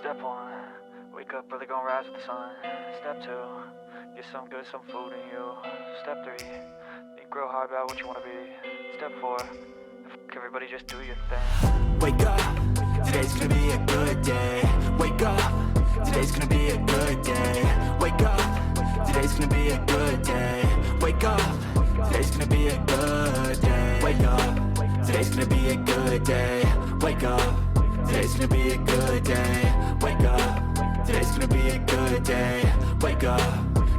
Step one, wake up early, gonna rise with the sun. Step two, get some good, some food in you. Step three, think real hard about what you wanna be. Step four, everybody just do your thing. Wake up, today's gonna be a good day. Wake up, today's gonna be a good day. Wake up, today's gonna be a good day. Wake up, today's gonna be a good day. Wake up, today's gonna be a good day. Wake up, today's gonna be a good day. Wake up, today's gonna be a good day. Wake up,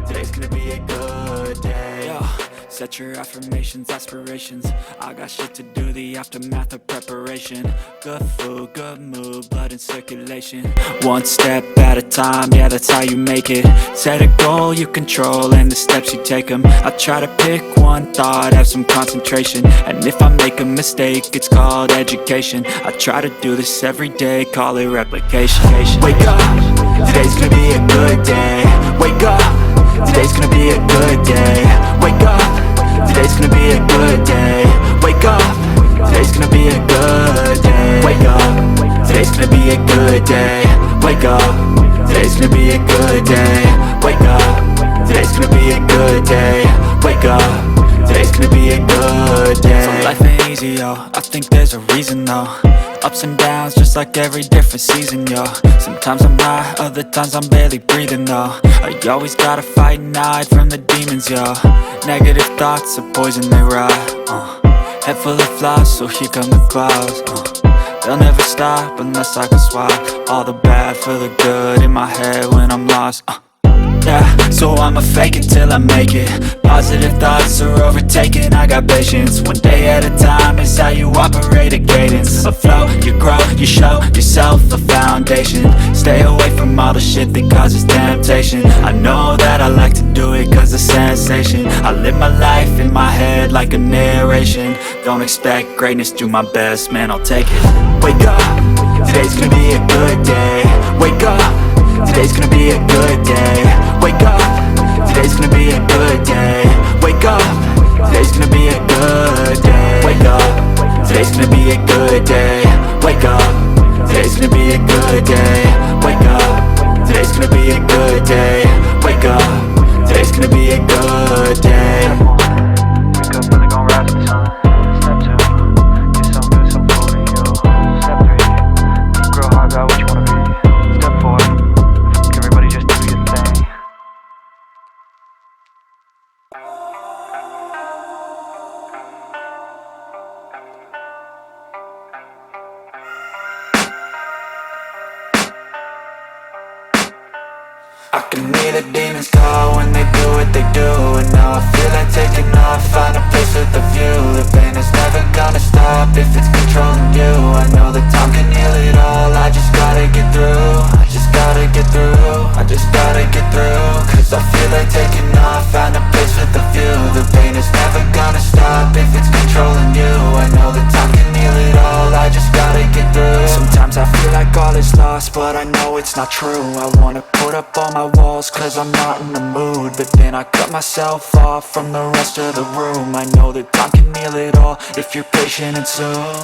today's gonna be a good day. Yo, set your affirmations, aspirations. I got shit to do, the aftermath of preparation. Good food, good mood, blood in circulation. One step at a time, yeah, that's how you make it. Set a goal you control and the steps you take them. I try to pick one thought, have some concentration. And if I make a mistake, it's called education. I try to do this every day, call it replication. Wake up, today's gonna be a good day. Wake up, today's gonna be a good day. Wake up, today's gonna be a good day. Wake up, today's gonna be a good day. Wake up, today's gonna be a good day. Wake up, today's gonna be a good day. Wake up, today's gonna be a good day. Wake up, today's gonna be a good day. So life ain't easy, yo, I think there's a reason though. Ups and downs, just like every different season, yo. Sometimes I'm high, other times I'm barely breathing, though. I always gotta fight and hide from the demons, yo. Negative thoughts are poison, they rot. Head full of flies, so here come the clouds. They'll never stop unless I can swap all the bad for the good in my head when I'm lost. Yeah, so I'ma fake it till I make it. Positive thoughts are overtaken, I got patience. One day at a time is how you operate a cadence. A flow, you grow, you show yourself a foundation. Stay away from all the shit that causes temptation. I know that I like to do it cause it's sensation. I live my life in my head like a narration. Don't expect greatness, do my best, man, I'll take it. Wake up, today's gonna be a good day. Wake up, today's gonna be a good day. Wake up, today's gonna be a good day. Wake up, today's gonna be a good day. Wake up, today's gonna be a good day. Wake up, today's gonna be a good day. Wake up, today's gonna be a good day. Wake up, today's gonna be a good day. Wake up early, gonna rise with the sun. Step two, get some good, some food in you. Step three, think real hard about what you wanna be. Step four, everybody just do your thing. I can hear the demons call when they do what they do. And now I feel like taking off, find a place with a view. The pain is never gonna stop if it's controlling you. I know that time can heal it all, I just gotta get through. I just gotta get through, I just gotta get through. Cause I feel like taking off, find a place with a view. The pain is never gonna stop if it's controlling you. I know that time can heal it all, I just gotta get through. Sometimes I feel like all is lost, but I know it's not true. I wanna put up all my walls cause I'm not in the mood. But then I cut myself off from the rest of the room. I know that time can heal it all if you're patient and soon.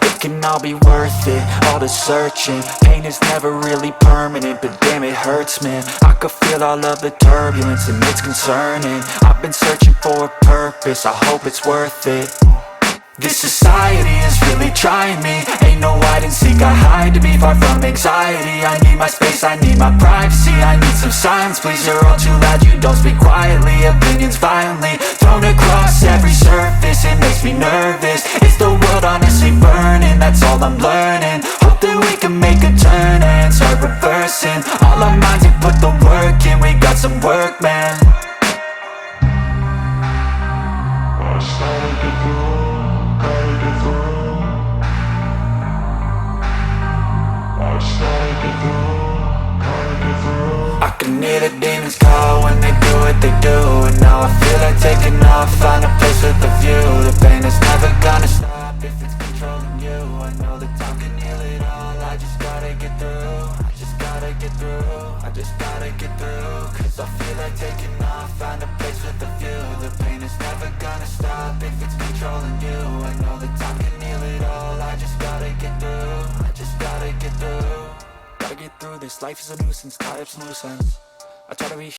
It can all be worth it, all the searching. Pain is never really permanent, but damn it hurts, man. I could feel all of the turbulence and it's concerning. I've been searching for a purpose, I hope it's worth it. This society is really trying me. Ain't no hide and seek, I hide to be far from anxiety. I need my space, I need my privacy. I need some silence, please, you're all too loud. You don't speak quietly, opinions violently thrown across every surface. It makes me nervous, is the world honestly burning? That's all I'm learning. Hope that we can make a turn and start reversing all our minds and put the work in. We got some work, man. I started to grow. I can hear the demons call when they do what they do. And now I feel like taking off, find a place with a view. The pain is never gonna stop if it's controlling you. I know that time can heal it all, I just gotta get through. I just gotta get through, I just gotta get through. Cause I feel like taking off, find a place with a view. The pain is never gonna stop if it's controlling you. I know that time can heal it all, I just gotta get through. I just gotta get through. Gotta get get through this. Life is a nuisance, tie up some loose ends. I try to be